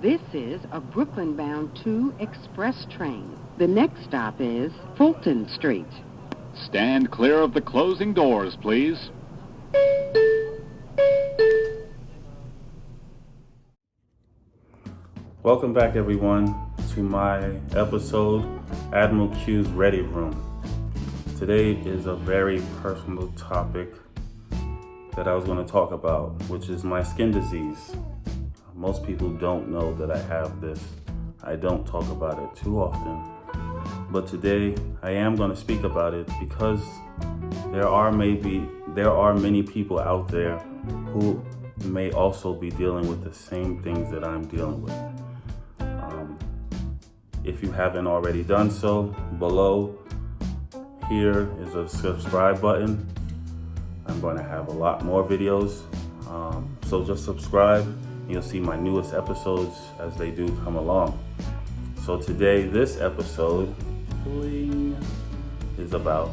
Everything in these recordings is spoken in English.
This is a Brooklyn-bound 2 express train. The next stop is Fulton Street. Stand clear of the closing doors, please. Welcome back, everyone, to my episode, Admiral Q's Ready Room. Today is a very personal topic that I was going to talk about, which is my skin disease. Most people don't know that I have this. I don't talk about it too often. But today I am going to speak about it because there are many people out there who may also be dealing with the same things that I'm dealing with. If you haven't already done so, below here is a subscribe button. I'm going to have a lot more videos, so just subscribe. You'll see my newest episodes as they do come along. So today, this episode is about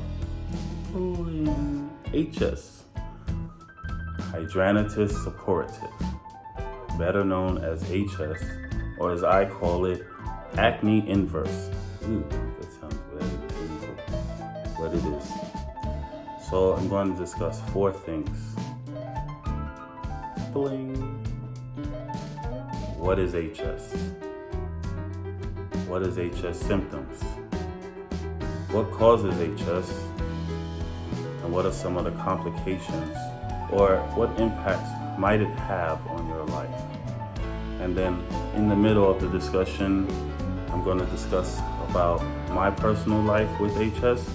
HS, Hidradenitis Suppurativa, better known as HS, or as I call it, acne inverse. Ooh, that sounds very painful, but it is. So I'm going to discuss 4 things. What is HS? What is HS symptoms? What causes HS? And what are some of the complications? Or what impacts might it have on your life? And then in the middle of the discussion, I'm going to discuss about my personal life with HS,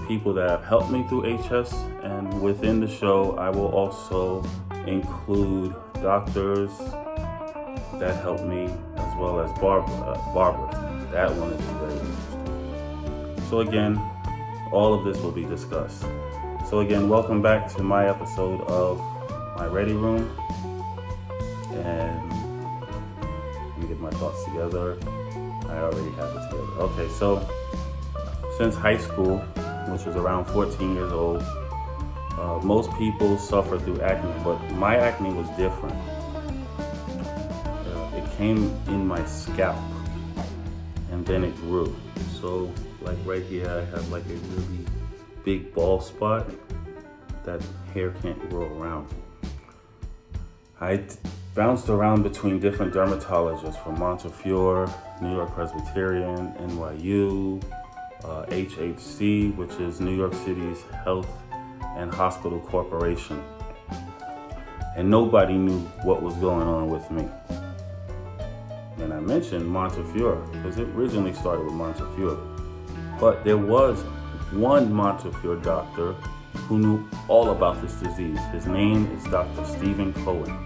people that have helped me through HS, and within the show, I will also include doctors that helped me, as well as barbers. That one is very interesting. So again, all of this will be discussed. So again, welcome back to my episode of my Ready Room. And let me get my thoughts together. I already have it together. Okay, so since high school, which was around 14 years old, most people suffer through acne, but my acne was different. It came in my scalp, and then it grew. So, like right here, I have like a really big bald spot that hair can't grow around. I bounced around between different dermatologists from Montefiore, New York Presbyterian, NYU, HHC, which is New York City's Health and Hospital Corporation. And nobody knew what was going on with me. And I mentioned Montefiore because it originally started with Montefiore. But there was one Montefiore doctor who knew all about this disease. His name is Dr. Stephen Cohen.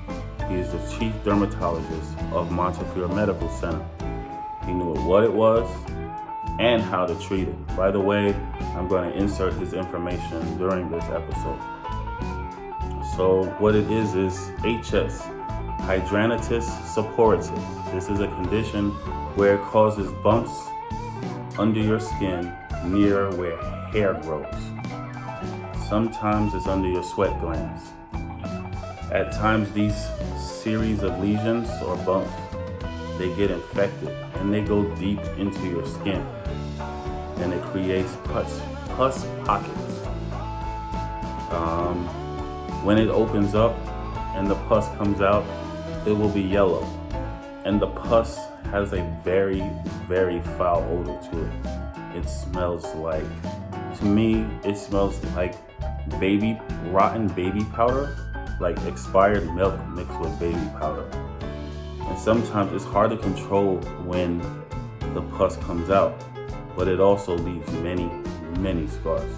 He is the chief dermatologist of Montefiore Medical Center. He knew what it was and how to treat it. By the way, I'm going to insert his information during this episode. So what it is HS, Hidradenitis Suppurativa. This is a condition where it causes bumps under your skin near where hair grows. Sometimes it's under your sweat glands. At times these series of lesions or bumps, they get infected and they go deep into your skin, and it creates pus pockets. When it opens up and the pus comes out, it will be yellow, and the pus has a very, very foul odor to it. It smells like, to me, it smells like rotten baby powder, like expired milk mixed with baby powder. And sometimes it's hard to control when the pus comes out, but it also leaves many, many scars.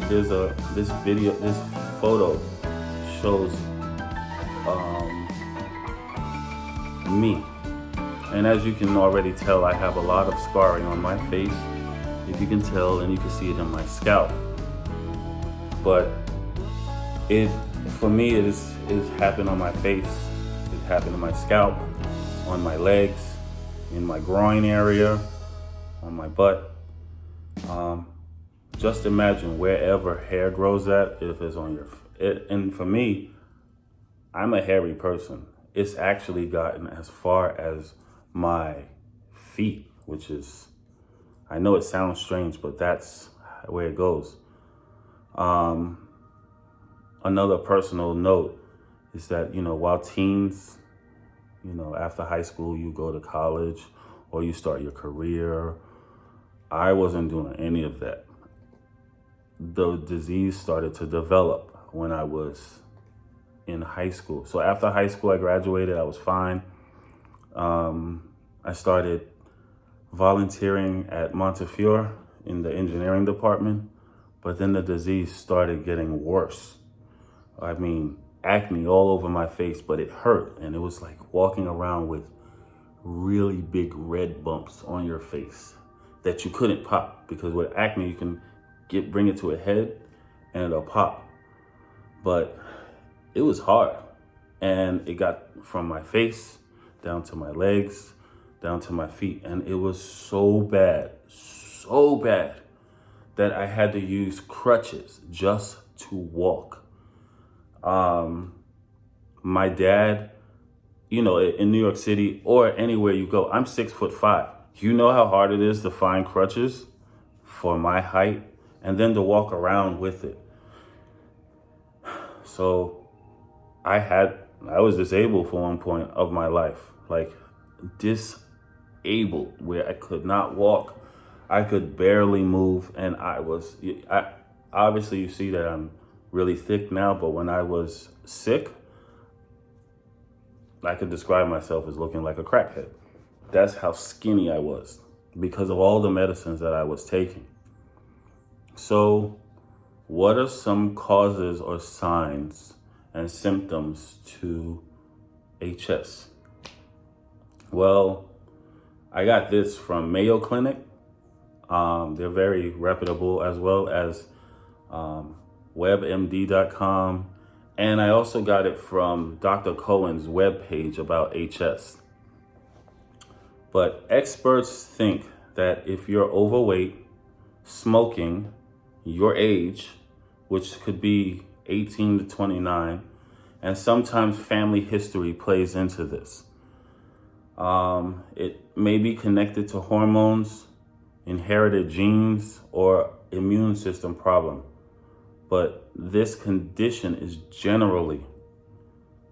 This photo shows me. And as you can already tell, I have a lot of scarring on my face, if you can tell, and you can see it in my scalp. But for me, it happened on my face, it happened on my scalp, on my legs, in my groin area, on my butt. Just imagine wherever hair grows at, if it's on And for me, I'm a hairy person. It's actually gotten as far as my feet, which is, I know it sounds strange, but that's where it goes. Another personal note is that, while teens, after high school, you go to college or you start your career, I wasn't doing any of that. The disease started to develop when I was in high school. So after high school, I graduated, I was fine. I started volunteering at Montefiore in the engineering department, but then the disease started getting worse. I mean, acne all over my face, but it hurt. And it was like walking around with really big red bumps on your face that you couldn't pop, because with acne, you can bring it to a head and it'll pop. But it was hard. And it got from my face down to my legs, down to my feet. And it was so bad that I had to use crutches just to walk. My dad, in New York City or anywhere you go, I'm 6'5". You know how hard it is to find crutches for my height and then to walk around with it. So I was disabled for one point of my life, like disabled, where I could not walk. I could barely move. And obviously you see that I'm really thick now, but when I was sick, I could describe myself as looking like a crackhead. That's how skinny I was because of all the medicines that I was taking. So what are some causes or signs and symptoms to HS? Well, I got this from Mayo Clinic. They're very reputable, as well as WebMD.com. And I also got it from Dr. Cohen's webpage about HS. But experts think that if you're overweight, smoking, your age, which could be 18 to 29, and sometimes family history plays into this. It may be connected to hormones, inherited genes, or immune system problem. But this condition is generally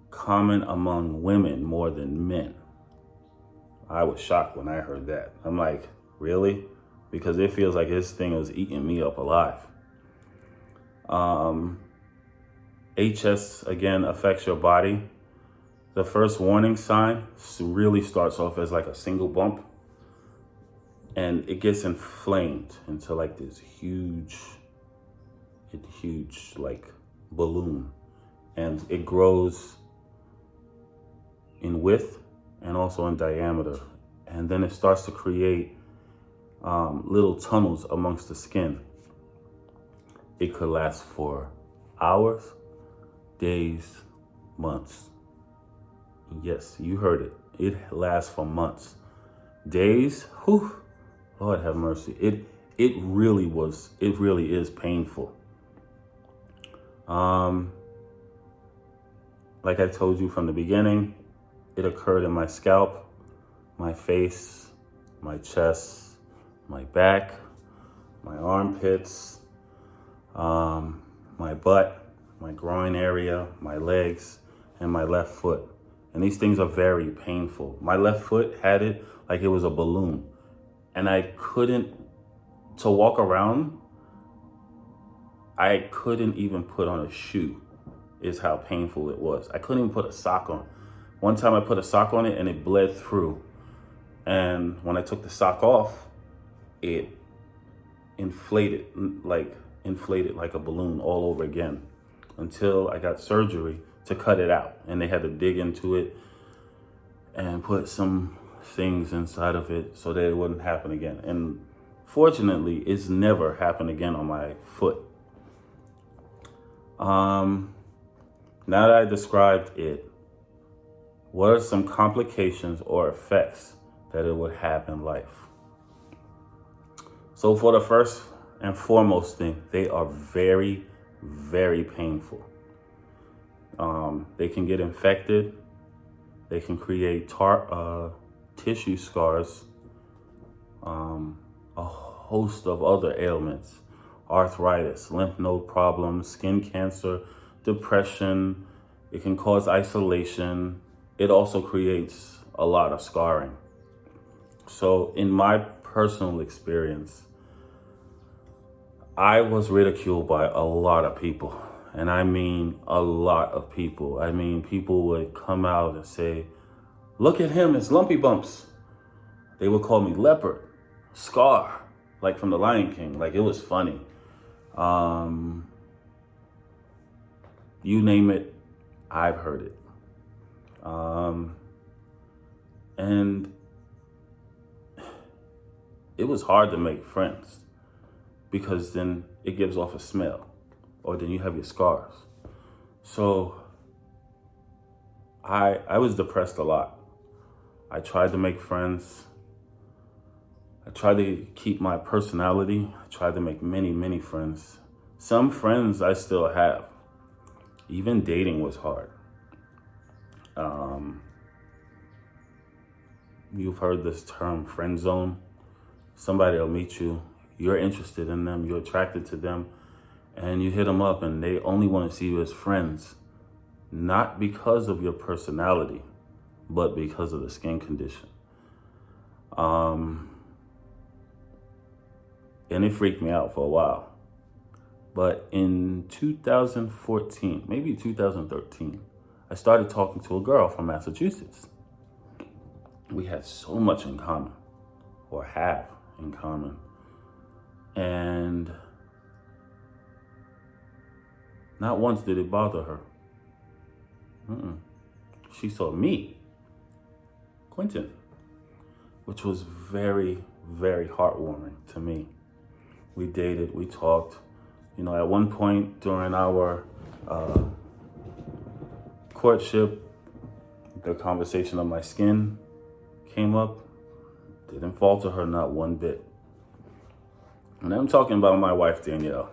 common among women more than men. I was shocked when I heard that. I'm like, really? Because it feels like this thing is eating me up alive. HS, again, affects your body. The first warning sign really starts off as like a single bump, and it gets inflamed into like this huge like balloon, and it grows in width and also in diameter, and then it starts to create little tunnels amongst the skin. It could last for hours, days, months. Yes, you heard it. It lasts for months. Days, whew, Lord have mercy. It really is painful. Like I told you from the beginning, it occurred in my scalp, my face, my chest, my back, my armpits, my butt, my groin area, my legs, and my left foot. And these things are very painful. My left foot had it like it was a balloon. And to walk around, I couldn't even put on a shoe, is how painful it was. I couldn't even put a sock on. One time I put a sock on it and it bled through. And when I took the sock off, it inflated like a balloon all over again, until I got surgery to cut it out. And they had to dig into it and put some things inside of it so that it wouldn't happen again. And fortunately, it's never happened again on my foot. Now that I described it, what are some complications or effects that it would have in life? So for the first and foremost thing, they are very, very painful. They can get infected. They can create tissue scars, a host of other ailments, arthritis, lymph node problems, skin cancer, depression. It can cause isolation. It also creates a lot of scarring. So in my personal experience, I was ridiculed by a lot of people. And I mean a lot of people. I mean, people would come out and say, look at him, it's lumpy bumps. They would call me leopard, scar, like from the Lion King. Like, it was funny. You name it, I've heard it. And it was hard to make friends because then it gives off a smell, or then you have your scars. So I was depressed a lot. I tried to make friends. I tried to keep my personality. I tried to make many, many friends. Some friends I still have. Even dating was hard. You've heard this term, friend zone. Somebody will meet you, you're interested in them, you're attracted to them, and you hit them up and they only want to see you as friends, not because of your personality, but because of the skin condition. And it freaked me out for a while. But in 2014, maybe 2013, I started talking to a girl from Massachusetts. We had so much in common, or have in common. And not once did it bother her. She saw me, Quentin, which was very, very heartwarming to me. We dated, we talked. You know, at one point during our courtship, the conversation of my skin came up. Didn't falter her, not one bit. And I'm talking about my wife, Danielle.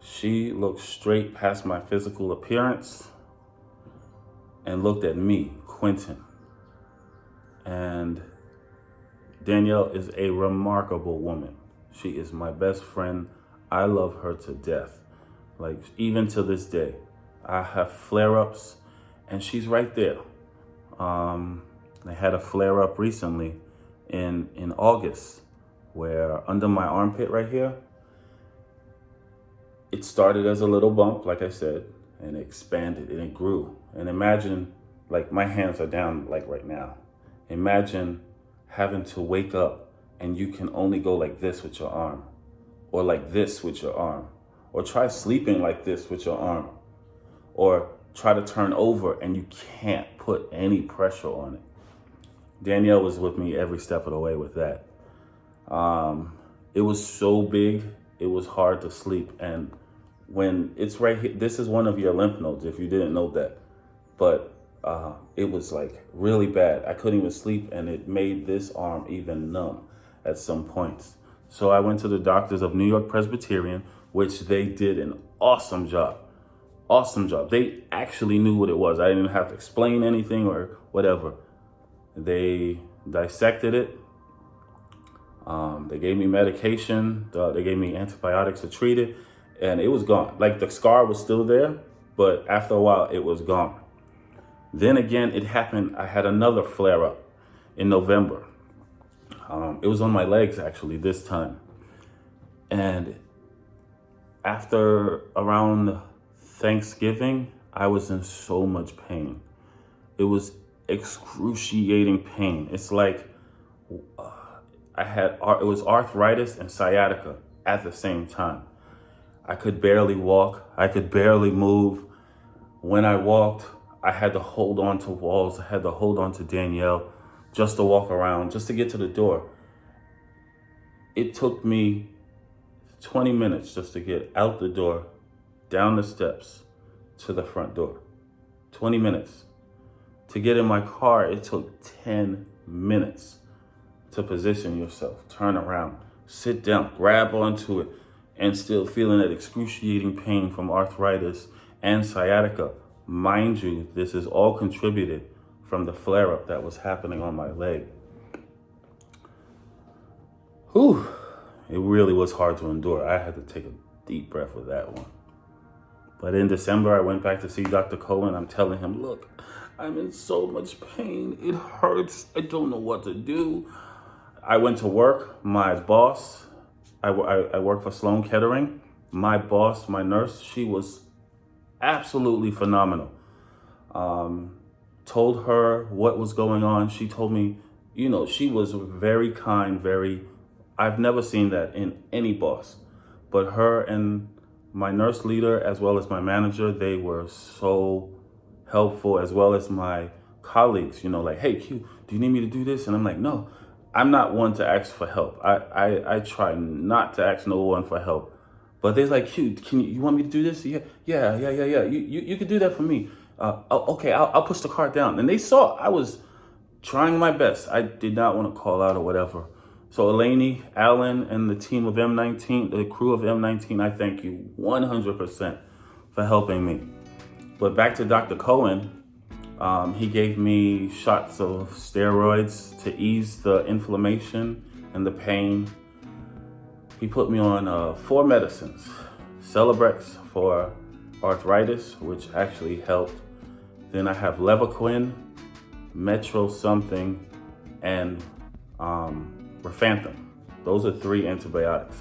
She looked straight past my physical appearance and looked at me, Quentin. And Danielle is a remarkable woman. She is my best friend. I love her to death. Like, even to this day, I have flare-ups and she's right there. I had a flare-up recently in August where under my armpit right here, it started as a little bump, like I said, and it expanded and it grew. And imagine, like, my hands are down like right now. Imagine having to wake up and you can only go like this with your arm, or like this with your arm, or try sleeping like this with your arm, or try to turn over and you can't put any pressure on it. Danielle was with me every step of the way with that. It was so big, it was hard to sleep. And when it's right here, this is one of your lymph nodes, if you didn't know that. But it was like really bad. I couldn't even sleep, and it made this arm even numb at some points. So I went to the doctors of New York Presbyterian, which they did an awesome job. Awesome job. They actually knew what it was. I didn't have to explain anything or whatever. They dissected it. They gave me medication. They gave me antibiotics to treat it, and it was gone. Like, the scar was still there, but after a while, it was gone. Then again, it happened. I had another flare-up in November. It was on my legs, actually, this time. And after around Thanksgiving, I was in so much pain. It was excruciating pain. It's like it was arthritis and sciatica at the same time. I could barely walk. I could barely move. When I walked, I had to hold on to walls. I had to hold on to Danielle just to walk around, just to get to the door. It took me 20 minutes just to get out the door, down the steps to the front door. 20 minutes. To get in my car, it took 10 minutes to position yourself, turn around, sit down, grab onto it, and still feeling that excruciating pain from arthritis and sciatica. Mind you, this is all contributed from the flare-up that was happening on my leg. Whew, it really was hard to endure. I had to take a deep breath with that one. But in December, I went back to see Dr. Cohen. I'm telling him, look, I'm in so much pain. It hurts. I don't know what to do. I went to work. My boss, I work for Sloan Kettering. My boss, my nurse, she was absolutely phenomenal. Told her what was going on. She told me, you know, she was very kind, I've never seen that in any boss. But her and my nurse leader, as well as my manager, they were so helpful, as well as my colleagues, you know, like, hey, Q, do you need me to do this? And I'm like, no, I'm not one to ask for help. I try not to ask no one for help. But they're like, Q, you want me to do this? Yeah. You could do that for me. Okay, I'll push the cart down. And they saw I was trying my best. I did not want to call out or whatever. So Elaney, Alan, and the team of M19, the crew of M19, I thank you 100% for helping me. But back to Dr. Cohen, he gave me shots of steroids to ease the inflammation and the pain. He put me on 4 medicines. Celebrex for arthritis, which actually helped. Then I have Levaquin, Metro something, and Rifampin. Those are 3 antibiotics.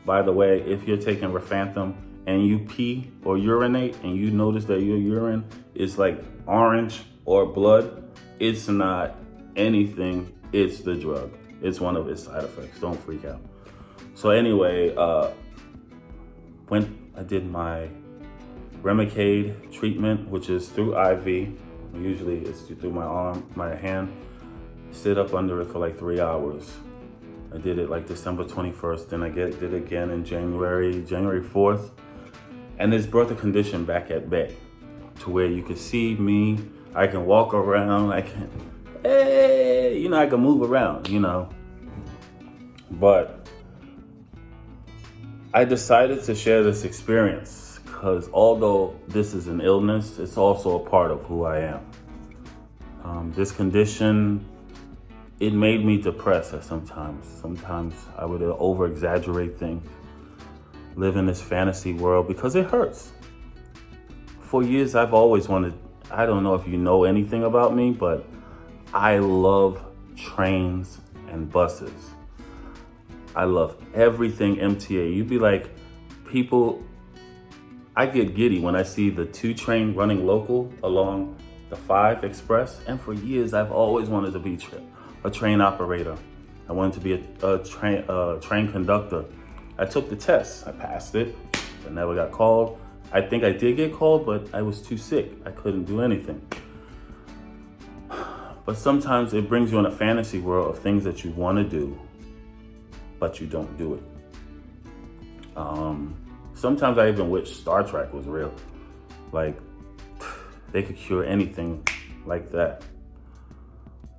By the way, if you're taking Rifampin and you pee or urinate and you notice that your urine is like orange or blood, it's not anything, it's the drug. It's one of its side effects, don't freak out. So anyway, when I did my Remicade treatment, which is through IV, usually it's through my arm, my hand, sit up under it for like 3 hours. I did it like December 21st, then I did it again in January 4th. And this brought the condition back at bay to where you can see me, I can walk around, I can move around, you know. But I decided to share this experience because although this is an illness, it's also a part of who I am. This condition, it made me depressed at sometimes. Sometimes I would over-exaggerate things, live in this fantasy world because it hurts. For years, I've always wanted, I don't know if you know anything about me, but I love trains and buses. I love everything MTA. You'd be like, people, I get giddy when I see the 2 train running local along the 5 Express. And for years, I've always wanted to be a train operator. I wanted to be a train conductor. I took the test, I passed it, but never got called. I think I did get called, but I was too sick. I couldn't do anything. But sometimes it brings you in a fantasy world of things that you want to do, but you don't do it. Sometimes I even wish Star Trek was real. Like, they could cure anything like that.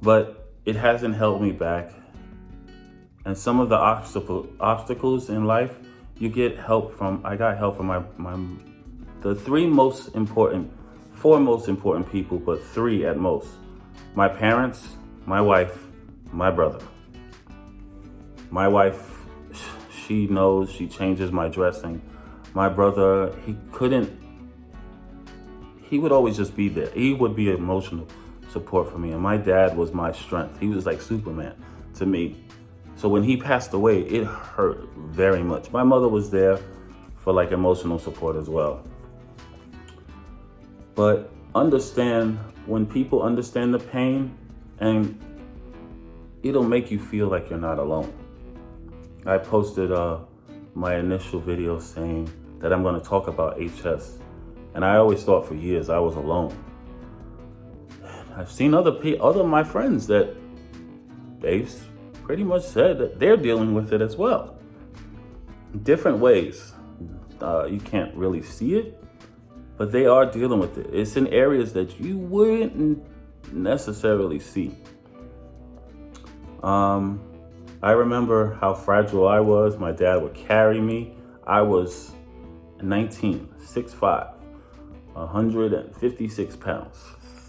But it hasn't held me back. And some of the obstacles in life, you get help from, I got help from the 4 most important people, but 3 at most. My parents, my wife, my brother. My wife, she knows, she changes my dressing. My brother, he would always just be there. He would be emotional support for me. And my dad was my strength. He was like Superman to me. So when he passed away, it hurt very much. My mother was there for like emotional support as well. But understand, when people understand the pain, and it'll make you feel like you're not alone. I posted my initial video saying that I'm going to talk about HS. And I always thought for years I was alone. I've seen other of my friends that they've pretty much said that they're dealing with it as well. Different ways. You can't really see it, but they are dealing with it. It's in areas that you wouldn't necessarily see. I remember how fragile I was. My dad would carry me. I was 19, 6'5". 156 pounds,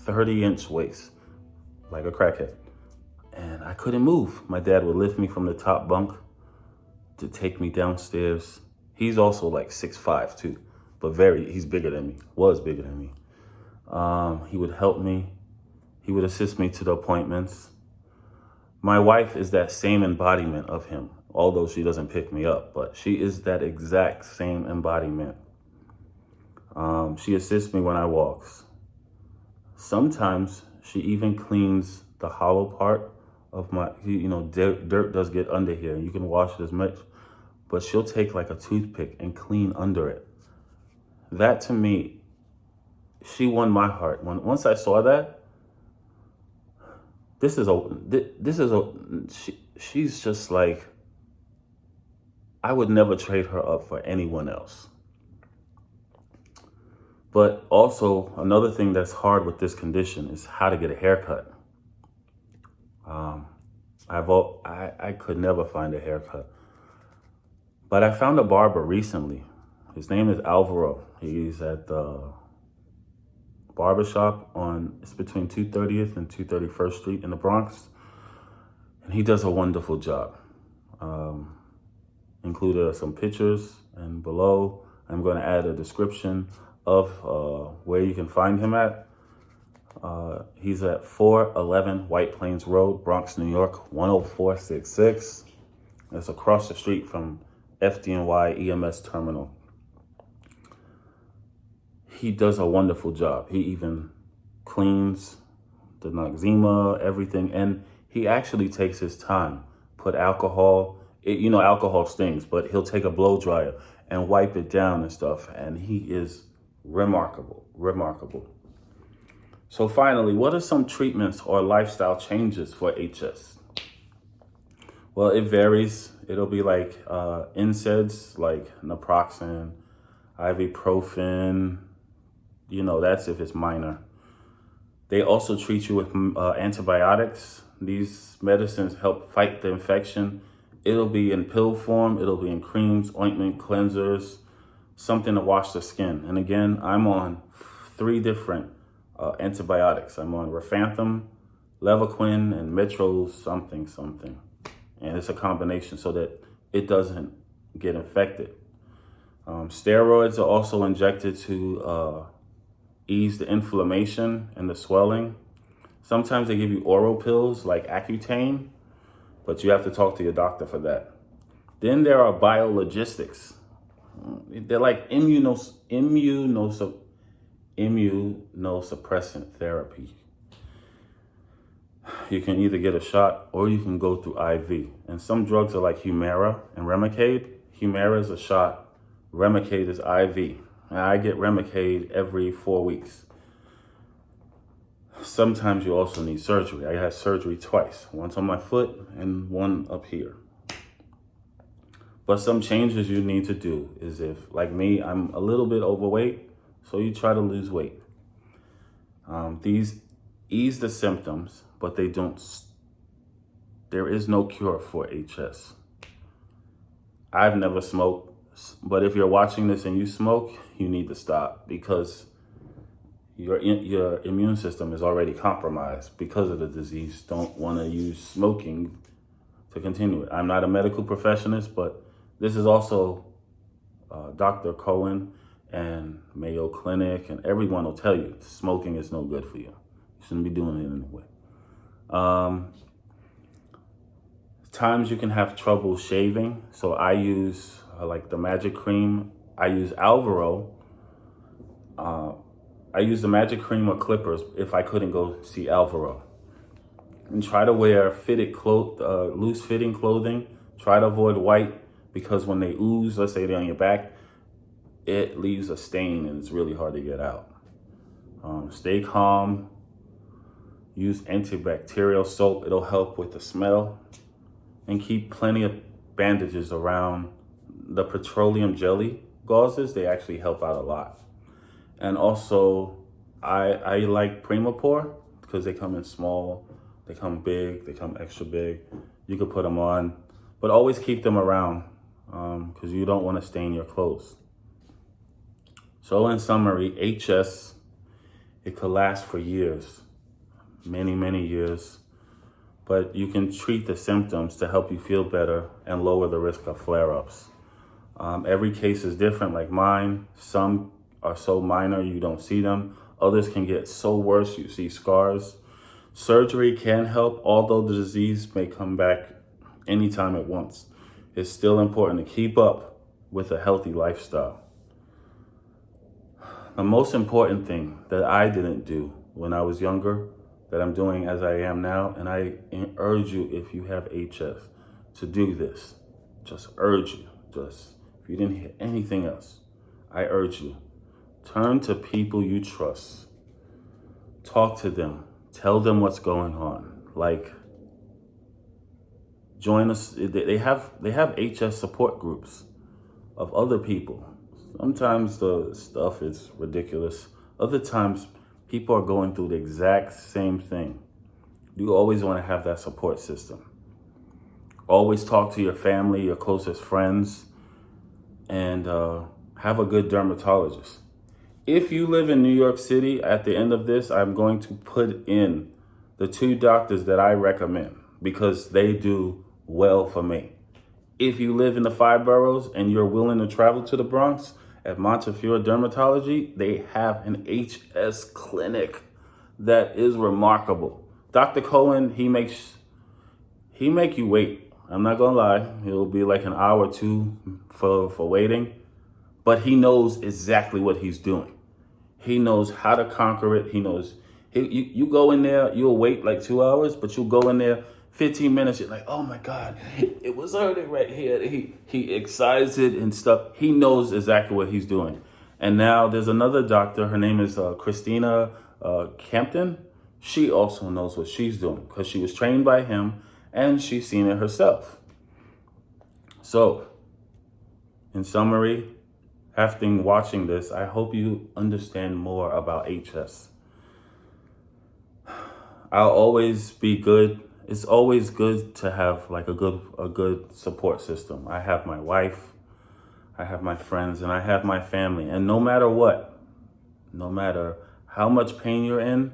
30-inch waist, like a crackhead. And I couldn't move. My dad would lift me from the top bunk to take me downstairs. He's also like 6'5" too, but he's bigger than me, was bigger than me. He would help me. He would assist me to the appointments. My wife is that same embodiment of him, although she doesn't pick me up, but she is that exact same embodiment. She assists me when I walk. Sometimes she even cleans the hollow part of my, dirt does get under here. You can wash it as much, but she'll take like a toothpick and clean under it. That to me, she won my heart. Once I saw that, she's just like, I would never trade her up for anyone else. But also another thing that's hard with this condition is how to get a haircut. I could never find a haircut, but I found a barber recently. His name is Alvaro. He's at the barbershop it's between 230th and 231st Street in the Bronx. And he does a wonderful job. Included some pictures, and below I'm going to add a description of where you can find him at. He's at 411 White Plains Road, Bronx, New York, 10466. That's across the street from FDNY EMS Terminal. He does a wonderful job. He even cleans the noxema, everything, and he actually takes his time. Put alcohol, alcohol stings, but he'll take a blow dryer and wipe it down and stuff, and he is remarkable. So finally, what are some treatments or lifestyle changes for HS? Well, it varies. It'll be like NSAIDs, like naproxen, ibuprofen. That's if it's minor. They also treat you with antibiotics. These medicines help fight the infection. It'll be in pill form. It'll be in creams, ointment, cleansers, something to wash the skin. And again, I'm on 3 different antibiotics. I'm on rifampicin, levaquin, and metro something. And it's a combination so that it doesn't get infected. Steroids are also injected to ease the inflammation and the swelling. Sometimes they give you oral pills like Accutane, but you have to talk to your doctor for that. Then there are biologistics. They're like immunosuppressant therapy. You can either get a shot or you can go through IV. And some drugs are like Humira and Remicade. Humira is a shot, Remicade is IV. And I get Remicade every 4 weeks. Sometimes you also need surgery. I had surgery twice, once on my foot and one up here. But some changes you need to do is if, like me, I'm a little bit overweight, so you try to lose weight. These ease the symptoms, but there is no cure for HS. I've never smoked, but if you're watching this and you smoke, you need to stop because your immune system is already compromised because of the disease. Don't want to use smoking to continue it. I'm not a medical professionist, but this is also Dr. Cohen and Mayo Clinic, and everyone will tell you smoking is no good for you. You shouldn't be doing it anyway. Times you can have trouble shaving, so I use like the magic cream. I use Alvaro. I use the magic cream or clippers if I couldn't go see Alvaro. And try to wear loose-fitting clothing. Try to avoid white because when they ooze, let's say they're on your back, it leaves a stain and it's really hard to get out. Stay calm. Use antibacterial soap. It'll help with the smell. And keep plenty of bandages around. The petroleum jelly gauzes, they actually help out a lot. And also, I like Primapore because they come in small, they come big, they come extra big. You could put them on, but always keep them around because you don't want to stain your clothes. So in summary, HS, it could last for years, many, many years, but you can treat the symptoms to help you feel better and lower the risk of flare-ups. Every case is different, like mine. Some are so minor you don't see them. Others can get so worse you see scars. Surgery can help, although the disease may come back anytime it wants. It's still important to keep up with a healthy lifestyle. The most important thing that I didn't do when I was younger, that I'm doing as I am now, and I urge you, if you have HS, to do this. Just urge you. Just, if you didn't hear anything else, I urge you, turn to people you trust. Talk to them. Tell them what's going on. Like, join us. They have HS support groups of other people. Sometimes the stuff is ridiculous. Other times, people are going through the exact same thing. You always want to have that support system. Always talk to your family, your closest friends, and have a good dermatologist. If you live in New York City, at the end of this, I'm going to put in the 2 doctors that I recommend because they do well for me. If you live in the 5 boroughs and you're willing to travel to the Bronx, at Montefiore Dermatology, they have an HS clinic that is remarkable. Dr. Cohen, he make you wait. I'm not gonna lie, it'll be like an hour or 2 for waiting, but he knows exactly what he's doing. He knows how to conquer it. He knows, you go in there, you'll wait like 2 hours, but you'll go in there 15 minutes, you're like, oh my God, it was hurting right here. He excited and stuff. He knows exactly what he's doing. And now there's another doctor, her name is Christina Campton. She also knows what she's doing because she was trained by him and she's seen it herself. So, in summary, after watching this, I hope you understand more about HS. I'll always be good. It's always good to have like a good support system. I have my wife, I have my friends, and I have my family. And no matter what, no matter how much pain you're in,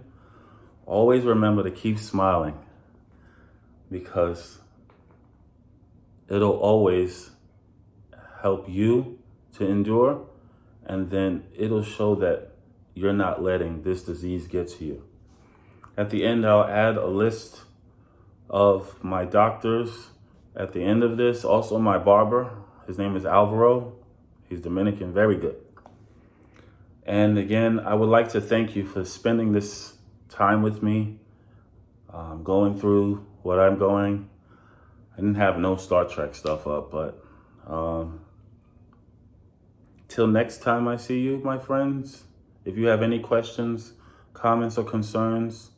always remember to keep smiling because it'll always help you to endure, and then it'll show that you're not letting this disease get to you. At the end, I'll add a list of my doctors at the end of this. Also my barber, his name is Alvaro. He's Dominican, very good. And again, I would like to thank you for spending this time with me, going through what I'm going. I didn't have no Star Trek stuff up, but till next time I see you, my friends, if you have any questions, comments, or concerns,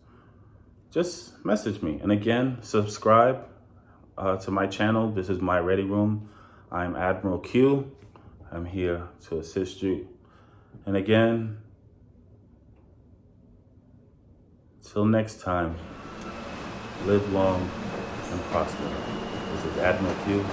just message me. And again, subscribe to my channel. This is MYREADYROOM. I'm Admiral Q. I'm here to assist you. And again, till next time, live long and prosper. This is Admiral Q.